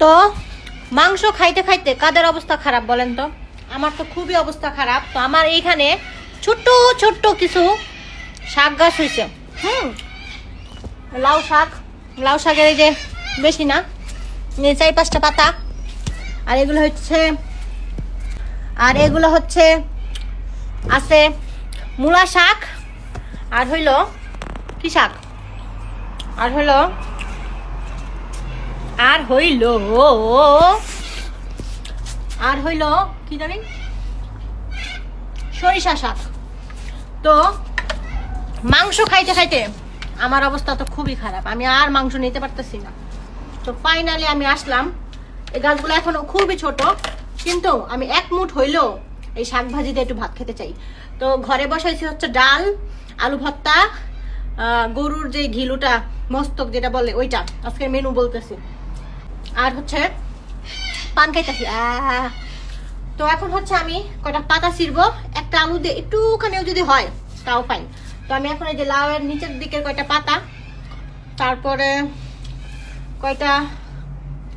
তো মাংস খাইতে খাইতে কাদের অবস্থা খারাপ বলেন তো? আমার তো খুবই অবস্থা খারাপ। তো আমার এইখানে ছোট্ট ছোট্ট কিছু শাক গাছ হয়েছে। লাউ শাক, লাউ শাকের এই যে বেশি না 4-5টা পাতা। আর এগুলো হচ্ছে আছে মূলা শাক, আর হইল কি শাক, আর হইল কি জানি সরিষা শাক। তো মাংস খাইতে খাইতে আমার অবস্থা তো খুবই খারাপ, আমি আর মাংস নিতে পারতেছি না। তো ফাইনালি আমি আসলাম। এই গাছগুলো এখনো খুবই ছোট, কিন্তু আমি এক মুঠ হইলেও এই শাক ভাজি দিয়ে একটু ভাত খেতে চাই। তো ঘরে বসাইছি হচ্ছে ডাল, আলু ভর্তা, গরুর যে ঘিলুটা মস্তক যেটা বলে ওইটা আজকের মেনু বলতেছি, আর হচ্ছে পান খাইতেছি। তো এখন হচ্ছে আমি কয়টা পাতা ছিড়বো, একটা আলু দিয়ে একটুখানিও যদি হয় তাও পাই। তো আমি এখন এই যে লাউয়ের নিচের দিকের কয়টা পাতা, তারপরে কয়টা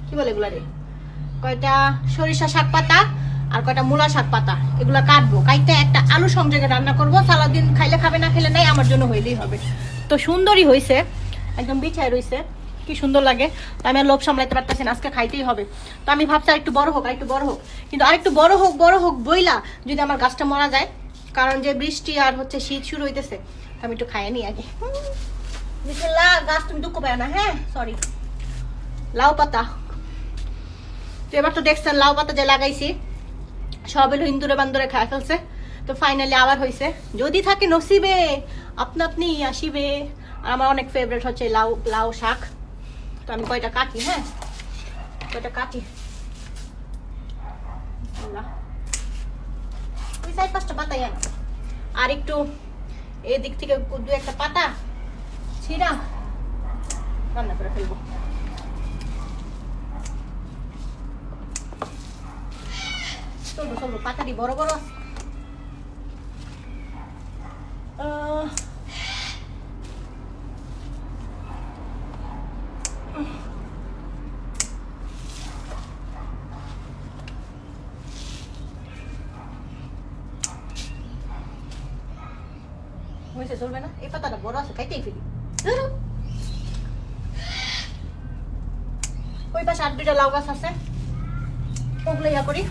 কি বলে এগুলা রে, কয়টা সরিষা শাক পাতা আর কয়টা মূলা শাক পাতা, এগুলা কাটবো। কাইতে একটা আলু সংযোগে রান্না করবো। সারাদিন খাইলে খাবে, না খেলে নাই, আমার জন্য হইলেই হবে। তো সুন্দরই হয়েছে, একদম বিছায় রয়েছে, কি সুন্দর লাগে। তো আমি আর লোভ সামলাইতে পারতেছি না, আজকে খাইতেই হবে। তো আমি ভাবছি আর একটু বড় হোক, কিন্তু আরেকটু বড় হোক বইলা যদি আমার গাছটা মরা যায়, কারণ যে বৃষ্টি আর হচ্ছে শীত শুরু হইতেছে। তো আমি একটু খাইয়ে নি আগে। বিসমিল্লাহ। গাছ তুমি দুঃখ পায় না, হ্যাঁ সরি। লাউ পাতা, তো এবার তো দেখছেন লাউ পাতা যে লাগাইছি সব এলো ইন্দুরে বান্দুরে খায় ফেলছে। তো ফাইনালি আবার হয়েছে, যদি থাকে নসিবে আপনি আসিবে। আর আমার অনেক ফেভারিট হচ্ছে লাউ শাক। তো আমি কয়টা কাটি, হ্যাঁ কয়টা কাটি। ওই 4-5টা পাতাই আনো, আর একটু এদিক থেকে 2-1টা পাতা ছিঁড়া রান্না করে ফেলবো। চলবো পাতাটি বড় বড় আছে। হয়েছে, চলবে না, এই পাতাটা বড় আছে, খাইতেই ফেলি। ওই পাশে 8-2টা লাউ গাছ আছে, ওগুলো ইয়া করি।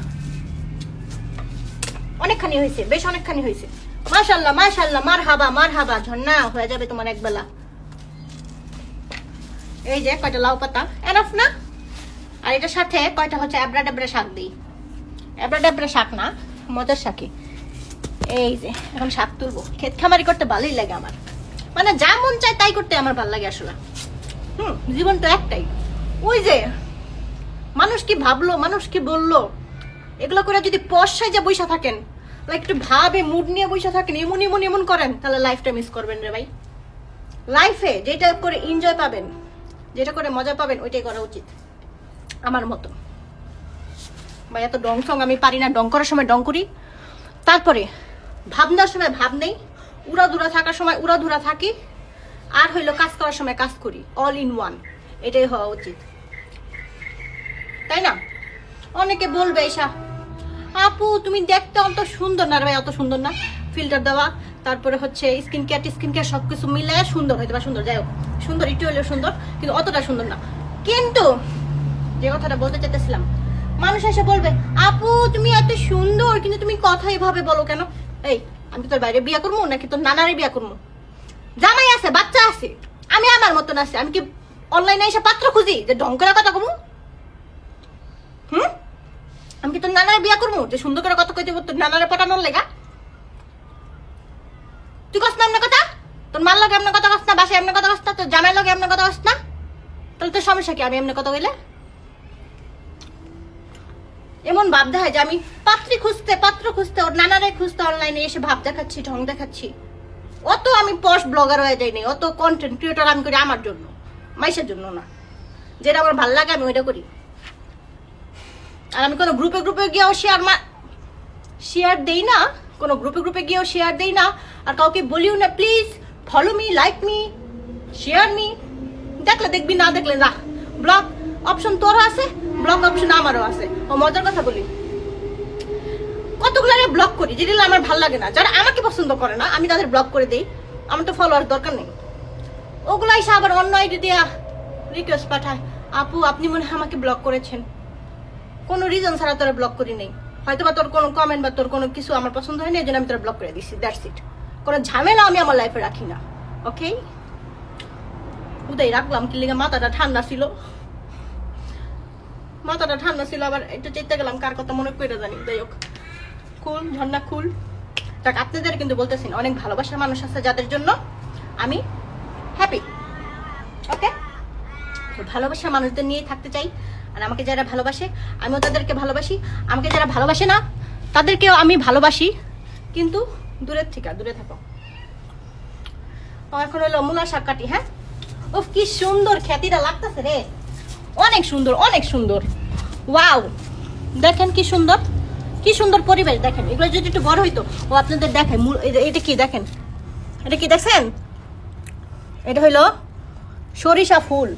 অনেকখানি হয়েছে, বেশ অনেকখানি হয়েছে। মাশাআল্লাহ মাশাআল্লাহ, মারহাবা ঝর্ণা হয়ে যাবে তোমার একবেলা। এই যে কয়টা লাউ পাতা এনাফ না? আর এটার সাথে কয়টা হচ্ছে এবড়া শাক দিই। এবড়া শাক না, মজার শাকই। এই যে এখন শাক তুলবো। ক্ষেত খামারি করতে ভালোই লাগে আমার, মানে যা মন চায় তাই করতে আমার ভালো লাগে আসলে। জীবন তো একটাই। ওই যে মানুষ কি ভাবলো, মানুষ কি বললো, এগুলো করে যদি পয়সায় যা বইসা থাকেন, একটু ভাবে মুড নিয়ে বইসা থাকেন, এমন করেন, তাহলে লাইফটা মিস করবেন রে ভাই। লাইফে যেটা করে এনজয় পাবেন, যেটা করে মজা পাবেন, ওইটাই করা উচিত আমার মতো। ভাই এত ডং সং আমি পারি না। ডং করার সময় ডং করি, তারপরে ভাবনার সময় ভাব নেই, উড়াধুরা থাকার সময় উড়াধুরা থাকি, আর হইলো কাজ করার সময় কাজ করি। অল ইন ওয়ান, এটাই হওয়া উচিত, তাই না? অনেকে বলবে এসা আপু তুমি দেখতে অত সুন্দর না রে ভাই, অত সুন্দর না। ফিল্টার দেওয়া, তারপরে হচ্ছে স্কিন কেয়ার সবকিছু মিলে সুন্দর হয়তো বা সুন্দর, যাই হোক সুন্দর একটু হলেও সুন্দর, কিন্তু অতটা সুন্দর না। কিন্তু যে কথাটা বলতে চাইতেছিলাম, মানুষ এসে বলবে আপু তুমি এত সুন্দর, কিন্তু তুমি কথা এভাবে বলো কেন? এই আমি তোর বাইরে বিয়ে করবো নাকি তোর নানারে বিয়ে করবো? জামাই আছে, বাচ্চা আছে, আমি আমার মতন আছে। আমি কি অনলাইনে এসে পাত্র খুঁজি যে ঢং করে কথা কমু? আমি কি তোর নানারে বিয়া করবো যে সুন্দর করে কথা কইতে তোর নানারে পটানোর লেগা? তুই কস না এমন কথা, তোর মার লগে এমন কথা কস না, বাসায় এমন কথা কস না, তোর জামাই লগে এমন কথা কস না, তাহলে তোর সমস্যা কি? আমি এমন কথা কইলে এমন ভাব দেখায় যে আমি পাত্র খুঁজতে ওর নানারে খুঁজতে অনলাইনে এসে ভাব দেখাচ্ছি, ঢং দেখাচ্ছি। অত আমি পস্ট ব্লগার হয়ে যাইনি, অত কন্টেন্ট ক্রিয়েটর আমি করি আমার জন্য, মাইসের জন্য না। যেটা আমার ভালো লাগে আমি ওইটা করি। আর আমি কোনো গ্রুপে গিয়েও শেয়ার দেই না, কোনো গ্রুপে গিয়েও শেয়ার দেই না, আর কাউকে বলিও না please follow me, like me, share me. দেখলে দেখবি, না দেখলে না। ব্লগ অপশন তোর আছে, ব্লক অপশন আমারও আছে। ও মজার কথা বলি, কতগুলো ব্লক করি যেগুলো আমার ভালো লাগে না, যারা আমাকে পছন্দ করে না আমি তাদের ব্লক করে দিই। আমার তো ফলোয়ার দরকার নেই। ওগুলো এসে আবার অন্য আইডি দিয়া রিকোয়েস্ট পাঠায়, আপু আপনি মনে হয় আমাকে ব্লক করেছেন। কোনো রিজন ছাড়া তোরা ব্লক করি নেই, হয়তো বা তোর কোনো কমেন্ট বা তোর কোনো কিছু আমার পছন্দ হয়নি, এই জন্য আমি তোরা ব্লক করে দিচ্ছি, দ্যাটস ইট। কোনো ঝামেলা আমি আমার লাইফে রাখি না, ওকে? উদয় রাখলাম কি লিগে, মাথাটা ঠান্ডা ছিল, মাথাটা ঠান্ডা ছিল, আবার একটু চেতে গেলাম কার কথা মনে করে জানি। যাই হোক, খুল ঝর্ণা খুল। যাক, আপনাদের কিন্তু বলতেছি না, অনেক ভালোবাসার মানুষ আছে যাদের জন্য আমি হ্যাপি, ওকে? ভালোবাসার মানুষদের নিয়েই থাকতে চাই। আর আমাকে যারা ভালোবাসে আমিও তাদেরকে ভালোবাসি, আমাকে যারা ভালোবাসে না তাদেরকেও আমি ভালোবাসি, কিন্তু দূরের থেকে দূরে থাকো। এখন হলো মূলা শাক কাটি। হ্যাঁ, ও কি সুন্দর খ্যাতিটা লাগতেছে রে, অনেক সুন্দর অনেক সুন্দর। ওয়াও, দেখেন কি সুন্দর, কি সুন্দর পরিবেশ। দেখেন এগুলো যদি একটু বড় হইতো, ও আপনাদের দেখেন এটা কি, দেখেন এটা কি দেখছেন, এটা হইলো সরিষা ফুল।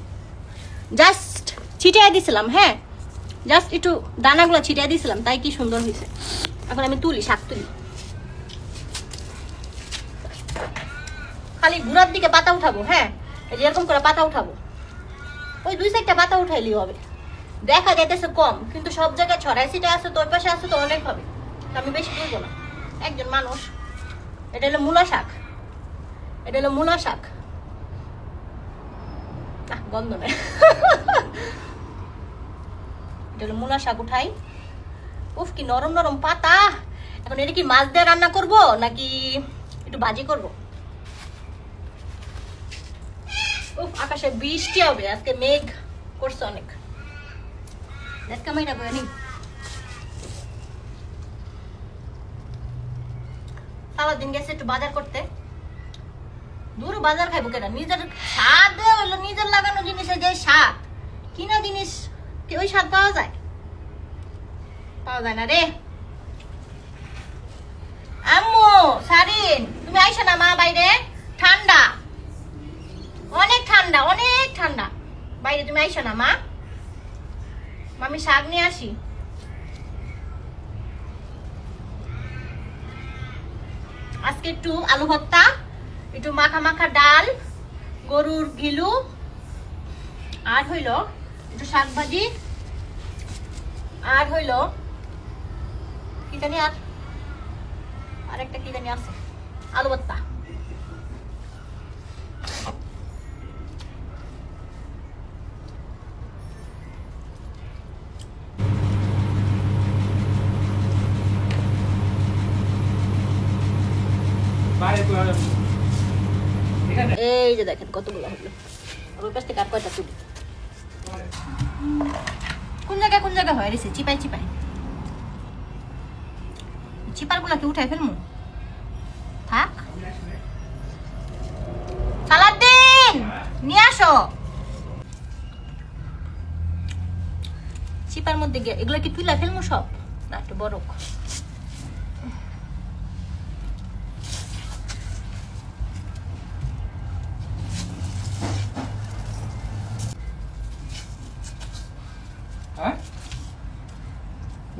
জাস্ট ছিটিয়ে দিছিলাম, হ্যাঁ জাস্ট একটু দানাগুলো ছিটিয়ে দিছিলাম, তাই কি সুন্দর হয়েছে। এখন আমি তুলি, শাক তুলি। খালি ঘুরার দিকে পাতা উঠাবো, হ্যাঁ এই যে এরকম করে পাতা উঠাবো, ওই 2-4টা পাতা উঠাইলেই হবে। দেখা যাইতেছে কম, কিন্তু সব জায়গায় ছড়াই ছিটে আছে, তোর পাশে আছে তো অনেক হবে, আমি বেশি তুলবো না, একজন মানুষ। এটা হলো মূলা শাক, এটা হলো মূলা শাক। গন্ধ নেই। এটা হলো মূলা শাক উঠাই। উফ কি নরম নরম পাতা। এখন এটা কি মাছ দিয়ে রান্না করব নাকি একটু ভাজি করব? উফ, আকাশে বৃষ্টি হবে আজকে, মেঘ করছে অনেক। সারাদিন গেছে একটু বাজার করতে, দূর বাজার খাইবো কেন, নিজের স্বাদ হলো নিজের লাগানো জিনিসের যে স্বাদ, কিনা জিনিস কি ওই স্বাদ পাওয়া যায়? পাওয়া যায় না রে। আম্মু সারিন, তুমি আইসো না মা বাইরে, ঠান্ডা অনেক ঠান্ডা, অনেক ঠান্ডা বাইরে, তুমি আইসো না মা, আমি শাক নিয়ে আসি। আজকে একটু আলু ভর্তা, একটু মাখা মাখা ডাল, গরুর ঘিলু, আর হইল একটু শাক ভাজি, আর হইল কি জানি, আর একটা কি জানি আছে, আলু ভর্তা। এই যে দেখেন কতগুলো হলো, ওই পাশ থেকে আর কয়টা তুলি। কোন জায়গায় হয়ে গেছে, চিপাই চিপাই, চিপার গুলা কি উঠাই ফেলমু? থাক, সালাদ্দিন নিয়ে আসো। চিপার মধ্যে এগুলা কি তুলা ফেলমু সব না একটু বড়?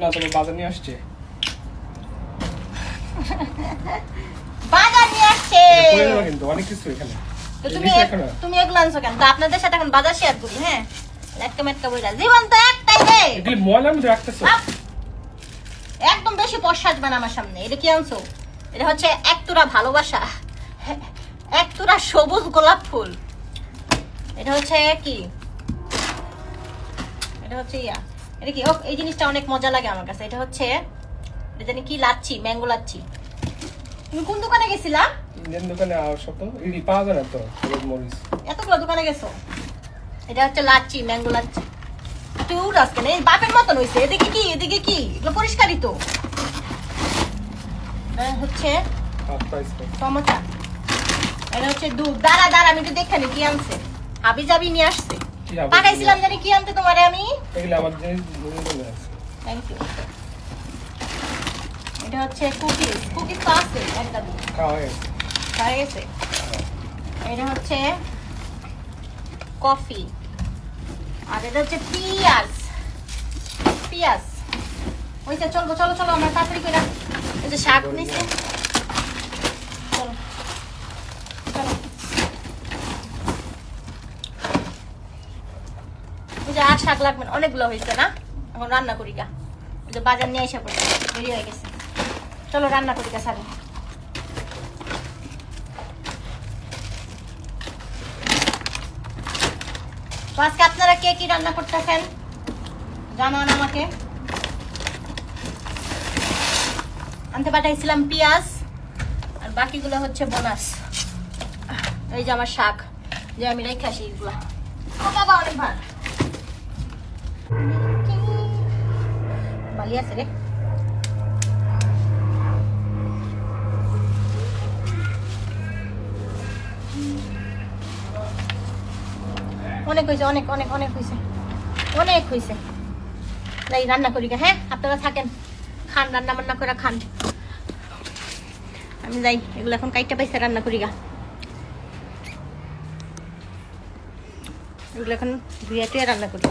না তবে বাজার নিয়ে আসছে, বাজার নিয়ে আসছে কিন্তু অনেক কিছু এখানে। তো তুমি এগুলো আনছো কেন? তো আপনাদের সাথে এখন বাজার শেয়ার করি। হ্যাঁ, একটা মেটকা বইলা জীবন তো একটাই রে, এগুলি ময়লার মধ্যে রাখতেছো, একদম বেশি পশ সাজবে না আমার সামনে। এটা কি আনছো? এটা হচ্ছে একতুরা ভালোবাসা, একতুরা সবুজ গোলাপ ফুল। এটা হচ্ছে কি, এটা হচ্ছে এটা কি, এই জিনিসটা অনেক মজা লাগে আমার কাছে। এটা হচ্ছে এটা জানি কি, লাচ্ছি, ম্যাঙ্গো লাচ্ছি। তুমি কোন দোকানে গেছিলা? ইন্ডিয়ান দোকানে আসো তো, ইডি পাওয়া যায় না তো, হলুদ মরিচ। এতগুলো দোকানে গেছো? এটা হচ্ছে লাচ্ছি, ম্যাঙ্গো লাচ্ছি। তুই উড়াস কেন? এই বাপের মতন হইছে। এদিকে কি, এদিকে কি, এগুলো পরিষ্কারই তো। হচ্ছে টমেটো, এটা হচ্ছে দুধ। দাঁড়া আমি একটু দেখে নি কি আনছে। হাবি জাবি নিয়ে আসছে, পাঠাইছিলাম জানি কি আনতে তোমারে আমি। এগুলো আমার জিনিস মনে আছে, থ্যাংক ইউ। এটা হচ্ছে কুকিজ তো আছে, একটা দিন খাওয়া গেছে। এটা হচ্ছে কফি, আর এটা হচ্ছে পেঁয়াজ। পেঁয়াজ ওইটা চলবো চলো চলো আমরা তাড়াতাড়ি করে এই যে শাক নিছি চলো চলো ওই যে আর শাক লাগবে না, অনেকগুলো হয়েছে না, এখন রান্না করি গা। ওই যে বাজার নিয়ে এসে পড়ছে, দেরি হয়ে গেছে, চলো রান্না করি গা সারি। তো আজকে আপনারা কে কি রান্না করতেছেন জানান আমাকে। আনতে পাঠাইছিলাম পেঁয়াজ আর বাকিগুলো হচ্ছে বোনাস। এই যে আমার শাক যে আমি রেখে আসি এগুলো। ও বাবা অনেক ভালো বালি আছে রে। অনেক হয়েছে, অনেক অনেক অনেক হয়েছে, অনেক হয়েছে। যাই রান্না করি গা। হ্যাঁ আপনারা থাকেন, খান, রান্না বান্না করে খান। আমি যাই এগুলো এখন কাইটা পাইছে রান্না করি গা। এগুলো এখন ধুয়ে টুয়ে রান্না করি।